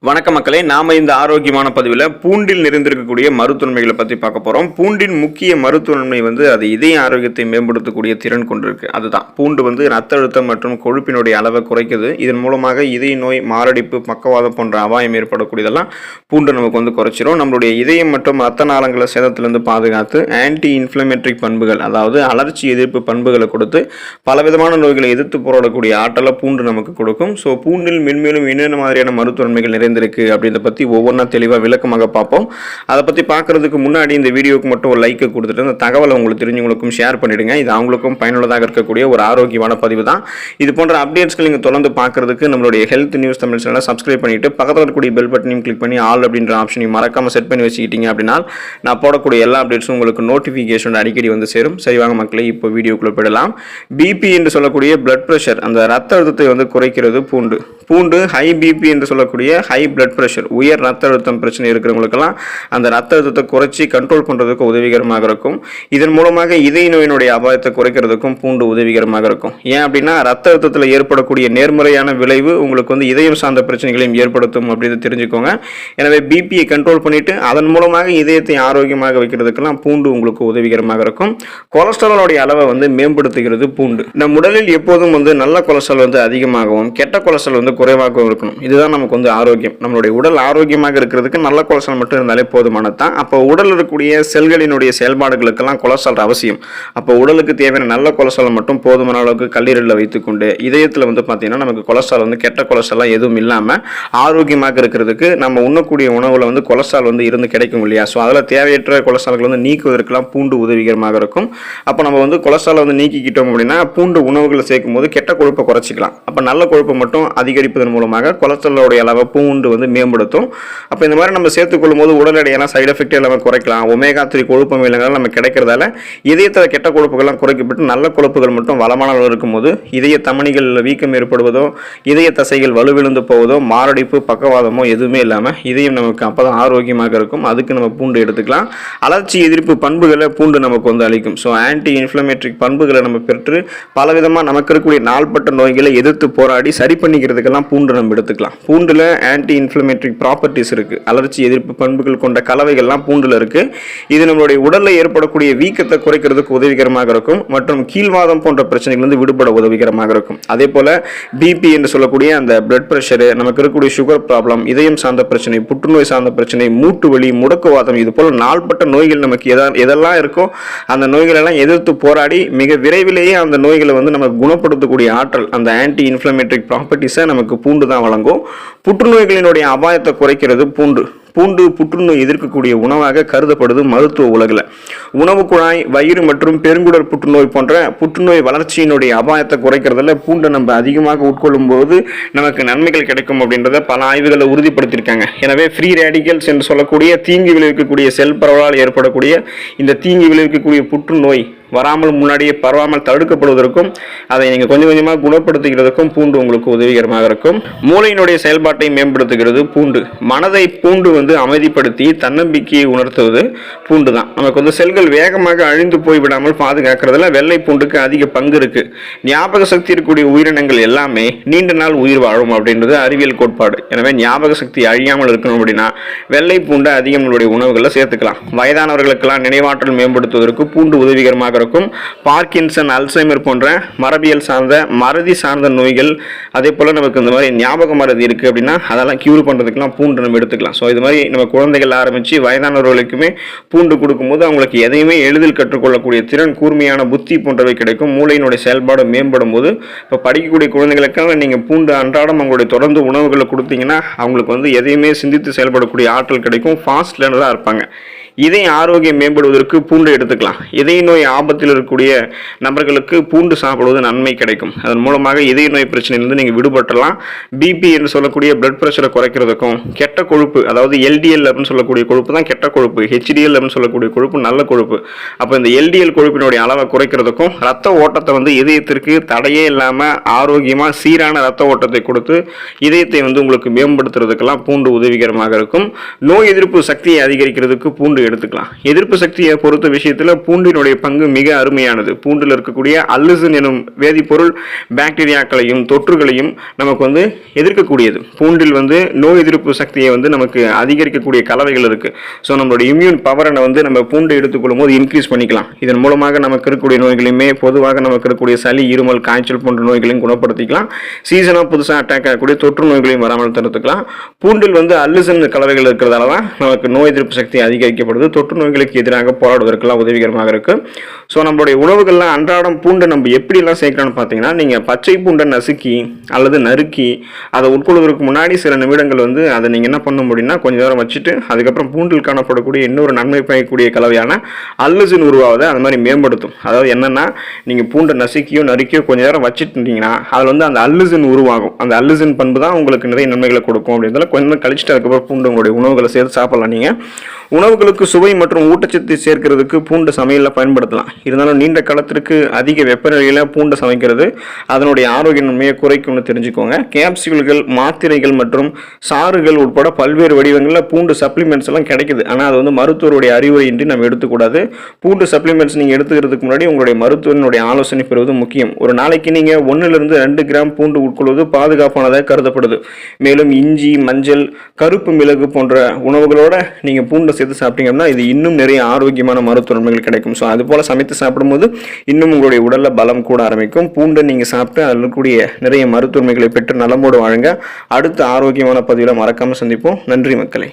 வணக்க மக்களே, நாம இந்த ஆரோக்கியமான பதிவில் பூண்டில் நிறைந்திருக்கக்கூடிய மருத்துவன்மைகளை பற்றி பார்க்க போகிறோம். பூண்டின் முக்கிய மருத்துவன்மை அது இதய ஆரோக்கியத்தை மேம்படுத்தக்கூடிய திறன் கொண்டிருக்கு. அதுதான் பூண்டு ரத்த அழுத்தம் மற்றும் கொழுப்பினுடைய அளவை குறைக்குது. இதன் மூலமாக இதய நோய், மாரடைப்பு, பக்கவாதம் போன்ற அபாயம் ஏற்படக்கூடியதெல்லாம் பூண்டு நமக்கு குறைச்சிரும். நம்மளுடைய இதயம் மற்றும் ரத்த நாளங்களை சேதத்திலிருந்து பாதுகாத்து ஆன்டி இன்ஃப்ளமேட்டரி பண்புகள், அதாவது அலர்ச்சி எதிர்ப்பு பண்புகளை கொடுத்து பலவிதமான நோய்களை எதிர்த்து போராடக்கூடிய ஆற்றலை பூண்டு நமக்கு கொடுக்கும். ஸோ பூண்டில் மென்மேலும் என்னென்ன மாதிரியான மருத்துவன்மைகள் இருக்கு அப்படின்றத பத்தி ஒவ்வொன்றா தெளிவாக விளக்கமாக பார்ப்போம். அதை பற்றி பார்க்கறதுக்கு முன்னாடி இந்த வீடியோக்கு மட்டும் ஒரு லைக்கை கொடுத்துட்டு அந்த தகவலை உங்களுக்கு தெரிஞ்சவங்களுக்கும் ஷேர் பண்ணிடுங்க. இது அவங்களுக்கும் பயனுள்ளதாக இருக்கக்கூடிய ஒரு ஆரோக்கியமான பதிவு தான். இது போன்ற அப்டேட்ஸ்கள் நீங்கள் தொடர்ந்து பார்க்கறதுக்கு நம்மளுடைய ஹெல்த் நியூஸ் தமிழ் சேனலை சப்ஸ்கிரைப் பண்ணிட்டு பக்கத்தில் இருக்கக்கூடிய பெல் பட்டனையும் கிளிக் பண்ணி ஆல் அப்படின்ற ஆப்ஷனையும் மறக்காம செட் பண்ணி வச்சுக்கிட்டீங்க அப்படின்னா நான் போடக்கூடிய எல்லா அப்டேட்ஸும் உங்களுக்கு நோட்டிஃபிகேஷன் அடிக்கடி சேரும். சரிவாங்க மக்களே, இப்போ வீடியோக்குள்ள போயிடலாம். பிபி என்று சொல்லக்கூடிய பிளட் பிரஷர், அந்த ரத்த அழுத்தத்தை குறைக்கிறது பூண்டு. பூண்டு ஹை பிபி என்று சொல்லக்கூடிய ஹை பிளட் பிரஷர், உயர் ரத்த அழுத்தம் பிரச்சனை இருக்கிறவங்களுக்கெல்லாம் அந்த ரத்த அழுத்தத்தை குறைச்சி கண்ட்ரோல் பண்ணுறதுக்கு உதவிகரமாக இருக்கும். இதன் மூலமாக இதய நோயினுடைய அபாயத்தை குறைக்கிறதுக்கும் பூண்டு உதவிகரமாக இருக்கும். ஏன் அப்படின்னா ரத்த அழுத்தத்தில் ஏற்படக்கூடிய நேர்மறையான விளைவு உங்களுக்கு இதயம் சார்ந்த பிரச்சனைகளையும் ஏற்படுத்தும் அப்படின்னு தெரிஞ்சுக்கோங்க. எனவே பிபியை கண்ட்ரோல் பண்ணிட்டு அதன் மூலமாக இதயத்தை ஆரோக்கியமாக வைக்கிறதுக்கெல்லாம் பூண்டு உங்களுக்கு உதவிகரமாக இருக்கும். கொலஸ்ட்ராலோடைய அளவை மேம்படுத்துகிறது பூண்டு. நம் உடலில் எப்போதும் நல்ல கொலஸ்ட்ரால் அதிகமாகவும் கெட்ட கொலஸ்ட்ரால் குறைவாகவும் இருக்கணும். இதுதான் நமக்கு ஆரோக்கியம். நம்மளுடைய உடல் ஆரோக்கியமாக இருக்கிறதுக்கு நல்ல கொலஸ்ட்ரால் மட்டும் இருந்தாலே போதுமானது தான். அப்போ உடல் இருக்கக்கூடிய செல்களினுடைய செயல்பாடுகளுக்கெல்லாம் கொலஸ்ட்ரால் அவசியம். அப்போ உடலுக்கு தேவையான நல்ல கொலஸ்ட்ரால் மட்டும் போதுமான அளவுக்கு கல்லீரலில் வைத்துக்கொண்டு இதயத்தில் பார்த்தீங்கன்னா நமக்கு கொலஸ்ட்ரால் கெட்ட கொலஸ்ட்ரால் எதுவும் இல்லாமல் ஆரோக்கியமாக இருக்கிறதுக்கு நம்ம உண்ணக்கூடிய உணவில் கொலஸ்ட்ரால் இருந்து கிடைக்கும் இல்லையா? ஸோ அதில் தேவையற்ற கொலஸ்ட்ரால்கள் நீக்குவதற்கெல்லாம் பூண்டு உதவிகரமாக இருக்கும். அப்போ நம்ம கொலஸ்ட்ரால் நீக்கிக்கிட்டோம் அப்படின்னா பூண்டு உணவுகளை சேர்க்கும் போது கெட்ட கொழுப்பை குறைச்சிக்கலாம். அப்போ நல்ல கொழுப்பை மட்டும் அதிகரிப்பதன் மூலமாக கொலஸ்ட்ராலோடைய அளவை பூண்டு மேம்படுத்தும். அப்போ இந்த மாதிரி நம்ம சேர்த்துக்கொள்ளும் போது உடல் எடையெல்லாம் சைடு எஃபெக்ட் எல்லாமே குறைக்கலாம். ஒமேகா 3 கொழுப்பு அமிலங்கள் நம்ம கிடைக்கிறதால இதயத்தில் கெட்ட கொழுப்புகள்லாம் குறைக்கப்பட்டு நல்ல கொழுப்புகள் மட்டும் வளமான அளவு இருக்கும்போது இதய தமனிகள் வீக்கம் ஏற்படுவதோ, இதய தசைகள் வலுவிழந்து போவதோ, மாரடைப்பு, பக்கவாதமோ எதுவுமே இல்லாமல் இதயம் நமக்கு அப்போதான் ஆரோக்கியமாக இருக்கும். அதுக்கு நம்ம பூண்டு எடுத்துக்கலாம். அலர்ச்சி எதிர்ப்பு பண்புகளை பூண்டு நமக்கு அளிக்கும். ஸோ ஆன்டி இன்ஃப்ளமேட்டரி பண்புகளை நம்ம பெற்று பலவிதமாக நமக்கு இருக்கக்கூடிய நாள்பட்ட நோய்களை எதிர்த்து போராடி சரி பண்ணிக்கிறதுக்கெல்லாம் பூண்டு நம்ம எடுத்துக்கலாம். பூண்டுல ஆன்டி இன்ஃப்ளமேட்டரி ப்ராப்பர்ட்டிஸ் இருக்கு. அலர்ச்சி எதிர்ப்பு பண்புகள் கொண்ட கலவைகள்லாம் பூண்டுல இருக்கு. இது நம்மளுடைய உடலில் ஏற்படக்கூடிய வீக்கத்தை குறைக்கிறதுக்கு உதவிகரமாக இருக்கும் மற்றும் கீழ்வாதம் போன்ற பிரச்சனைகள் விடுபட உதவிகரமாக இருக்கும். அதே போல பிபி என்று சொல்லக்கூடிய அந்த பிளட் பிரஷர், நமக்கு இருக்கக்கூடிய சுகர் ப்ராப்ளம், இதயம் சார்ந்த பிரச்சனை, புற்றுநோய் சார்ந்த பிரச்சனை, மூட்டு வலி, முடக்குவாதம், இது போல நாள்பட்ட நோய்கள் நமக்கு எதெல்லாம் இருக்கோ அந்த நோய்கள் எல்லாம் எதிர்த்து போராடி மிக விரைவிலேயே அந்த நோய்களை நமக்கு குணப்படுத்தக்கூடிய ஆற்றல், அந்த ஆன்டி இன்ஃப்ளமேட்டரி ப்ராப்பர்ட்டிஸை நமக்கு பூண்டு தான் வழங்கும். புற்றுநோய்களினுடைய அபாயத்தை குறைக்கிறது பூண்டு. பூண்டு புற்றுநோய் எதிர்க்கக்கூடிய உணவாக கருதப்படுது மருத்துவ உலகில். உணவு குழாய், வயிறு மற்றும் பெருங்குடல் புற்றுநோய் போன்ற புற்றுநோய் வளர்ச்சியினுடைய அபாயத்தை குறைக்கிறதுல பூண்டை நம்ம அதிகமாக உட்கொள்ளும் போது நமக்கு நன்மைகள் கிடைக்கும் அப்படின்றத பல ஆய்வுகளை உறுதிப்படுத்தியிருக்காங்க. எனவே ஃப்ரீ ரேடிக்கல்ஸ் என்று சொல்லக்கூடிய தீங்கு விளைவிக்கக்கூடிய செல் பரவலால் ஏற்படக்கூடிய இந்த தீங்கு விளைவிக்கக்கூடிய புற்றுநோய் வராமல் முன்னாடியே பரவாமல் தடுக்கப்படுவதற்கும் அதை நீங்கள் கொஞ்சம் கொஞ்சமாக குணப்படுத்துகிறதுக்கும் பூண்டு உங்களுக்கு உதவிகரமாக இருக்கும். மூளையினுடைய செயல்பாட்டை மேம்படுத்துகிறது பூண்டு. மனதை பூண்டு அமைதிப்படுத்தி தன்னம்பிக்கையை உணர்த்துவது பூண்டு தான். நமக்கு செல்கள் வேகமாக அழிந்து போய்விடாமல் பாதுகாக்கிறதுல வெள்ளை பூண்டுக்கு அதிக பங்கு இருக்கு. ஞாபக சக்தி இருக்கக்கூடிய உயிரினங்கள் எல்லாமே நீண்ட நாள் உயிர் வாழும் அப்படின்றது அறிவியல் கோட்பாடு. எனவே ஞாபக சக்தி அழியாமல் இருக்கணும் அப்படின்னா வெள்ளை பூண்டை அதிகம் நம்மளுடைய உணவுகளில் சேர்த்துக்கலாம். வயதானவர்களுக்கெல்லாம் நினைவாற்றல் மேம்படுத்துவதற்கு பூண்டு உதவிகரமாக இருக்கும். பார்க்கின்சன், அல்சைமர் போன்ற மரபியல் சார்ந்த மறதி சார்ந்த நோய்கள், அதே போல நமக்கு இந்த மாதிரி ஞாபக மறதி இருக்கு அப்படின்னா அதெல்லாம் கியூர் பண்றதுக்கெல்லாம் பூண்டு நம்ம எடுத்துக்கலாம். ஸோ இது மாதிரி நம்ம குழந்தைகள் ஆரம்பிச்சு வயதானவர்களுக்குமே பூண்டு கொடுக்கும்போது அவங்களுக்கு எதையுமே எளிதில் கற்றுக்கொள்ளக்கூடிய திறன், கூர்மையான புத்தி போன்றவை கிடைக்கும். மூளையினுடைய செயல்பாடு மேம்படும் போது இப்போ படிக்கக்கூடிய குழந்தைகளுக்காக நீங்க பூண்டு அன்றாடம் அவங்களுடைய தொடர்ந்து உணவுகளை கொடுத்தீங்கன்னா அவங்களுக்கு எதையுமே சிந்தித்து செயல்படக்கூடிய ஆற்றல் கிடைக்கும். ஃபாஸ்ட் லேர்னராக இருப்பாங்க. இதய ஆரோக்கியம் மேம்படுவதற்கு பூண்டு எடுத்துக்கலாம். இதய நோய் ஆபத்தில் இருக்கக்கூடிய நபர்களுக்கு பூண்டு சாப்பிடுவது நன்மை கிடைக்கும். அதன் மூலமாக இதய நோய் பிரச்சனையிலிருந்து நீங்கள் விடுபட்டலாம். பிபி என்று சொல்லக்கூடிய பிளட் பிரஷரை குறைக்கிறதுக்கும், கெட்ட கொழுப்பு, அதாவது எல்டிஎல் அப்படின்னு சொல்லக்கூடிய கொழுப்பு தான் கெட்ட கொழுப்பு, ஹெச்டிஎல் அப்படின்னு சொல்லக்கூடிய கொழுப்பு நல்ல கொழுப்பு. அப்போ இந்த எல்டிஎல் கொழுப்பினுடைய அளவை குறைக்கிறதுக்கும், ரத்த ஓட்டத்தை இதயத்திற்கு தடையே இல்லாமல் ஆரோக்கியமாக சீரான ரத்த ஓட்டத்தை கொடுத்து இதயத்தை உங்களுக்கு மேம்படுத்துறதுக்கெல்லாம் பூண்டு உதவிகரமாக இருக்கும். நோய் எதிர்ப்பு சக்தியை அதிகரிக்கிறதுக்கு பூண்டு எடுத்துக்கலாம். எதிர்ப்பு சக்தியை பொறுத்த விஷயத்தில் பூண்டினுடைய பங்கு மிக அருமையானது. பூண்டில் இருக்கக்கூடிய அல்லுசின் எனும் வேதிப்பொருள் பாக்டீரியாக்களையும் தொற்றுகளையும் நமக்கு எதிர்க்கக்கூடியது. பூண்டில் நோய் எதிர்ப்பு சக்தியை நமக்கு அதிகரிக்கக்கூடிய கலவைகள் இருக்கு. ஸோ நம்மளுடைய இம்யூன் பவரை நம்ம பூண்டை எடுத்துக்கொள்ளும் போது இன்க்ரீஸ் பண்ணிக்கலாம். இதன் மூலமாக நமக்கு இருக்கக்கூடிய நோய்களையுமே பொதுவாக நமக்கு இருக்கக்கூடிய சளி, இருமல், காய்ச்சல் போன்ற நோய்களையும் குணப்படுத்திக்கலாம். சீசனாக புதுசாக அட்டாக் ஆகக்கூடிய தொற்று நோய்களையும் வராமல் தடுத்துக்கலாம். பூண்டில் அல்லுசின் கலவைகள் இருக்கிறதால தான் நமக்கு நோய் எதிர்ப்பு சக்தி அதிகரிக்கப்படுது. தொற்று நோய்களுக்கு எதிராக போராடுவதற்கெல்லாம் உதவிகரமாக இருக்கு. ஸோ நம்மளுடைய உணவுகள்லாம் அன்றாடம் பூண்டை நம்ம எப்படிலாம் சேர்க்கலாம்னு பார்த்தீங்கன்னா, நீங்கள் பச்சை பூண்டை நசுக்கி அல்லது நறுக்கி அதை உட்கொள்வதற்கு முன்னாடி சில நிமிடங்கள் அதை நீங்கள் என்ன பண்ண முடியும்னா கொஞ்சம் நேரம் வச்சுட்டு அதுக்கப்புறம் பூண்டில் காணப்படக்கூடிய இன்னொரு நன்மை பயக்கக்கூடிய கலவையான அல்லுசின் உருவாவதை அந்த மாதிரி மேம்படுத்தும். அதாவது என்னன்னா, நீங்கள் பூண்டை நசுக்கியோ நறுக்கியோ கொஞ்சம் நேரம் வச்சுட்டு இருந்தீங்கன்னா அதில் அந்த அல்லுசின் உருவாகும். அந்த அல்லுசின் பண்பு தான் உங்களுக்கு நிறைய நன்மைகளை கொடுக்கும். அப்படின்றதால கொஞ்சம் நேரம் கழிச்சுட்டு அதுக்கப்புறம் பூண்டு உங்களுடைய உணவுகளை சேர்த்து சாப்பிடலாம். நீங்கள் உணவுகளுக்கு சுவை மற்றும் ஊட்டச்சத்து சேர்க்கிறதுக்கு பூண்டு சமையலில் பயன்படுத்தலாம். இருந்தாலும் நீண்ட காலத்திற்கு அதிக வெப்பநிலையில் பூண்டை சமைக்கிறது அதனுடைய ஆரோக்கிய நன்மையை குறைக்கும்னு தெரிஞ்சுக்கோங்க. கேப்சூல்கள், மாத்திரைகள் மற்றும் சாறுகள் உட்பட பல்வேறு வடிவங்களில் பூண்டு சப்ளிமெண்ட்ஸ் எல்லாம் கிடைக்குது. ஆனால் அது மருத்துவருடைய அறிவுரையின்றி நம்ம எடுத்துக்கூடாது. பூண்டு சப்ளிமெண்ட்ஸ் நீங்கள் எடுத்துக்கிறதுக்கு முன்னாடி உங்களுடைய மருத்துவனுடைய ஆலோசனை பெறுவது முக்கியம். ஒரு நாளைக்கு நீங்கள் 1-2 கிராம் பூண்டு உட்கொள்வது பாதுகாப்பானதாக கருதப்படுது. மேலும் இஞ்சி, மஞ்சள், கருப்பு மிளகு போன்ற உணவுகளோட நீங்கள் பூண்டை சேர்த்து சாப்பிட்டீங்கன்னா இது இன்னும் நிறைய ஆரோக்கியமான மருத்துவ நன்மைகள் கிடைக்கும். ஸோ அது போல சமைத்து சாப்பிடும்போது இன்னும் உங்களுடைய உடல்ல பலம் கூட ஆரம்பிக்கும். பூண்டை நீங்கள் சாப்பிட்டு அதில் இருக்கக்கூடிய நிறைய மருத்துவ நன்மைகளை பெற்று நலமோடு வாழுங்க. அடுத்த ஆரோக்கியமான பதிவில் மறக்காமல் சந்திப்போம். நன்றி மக்களே.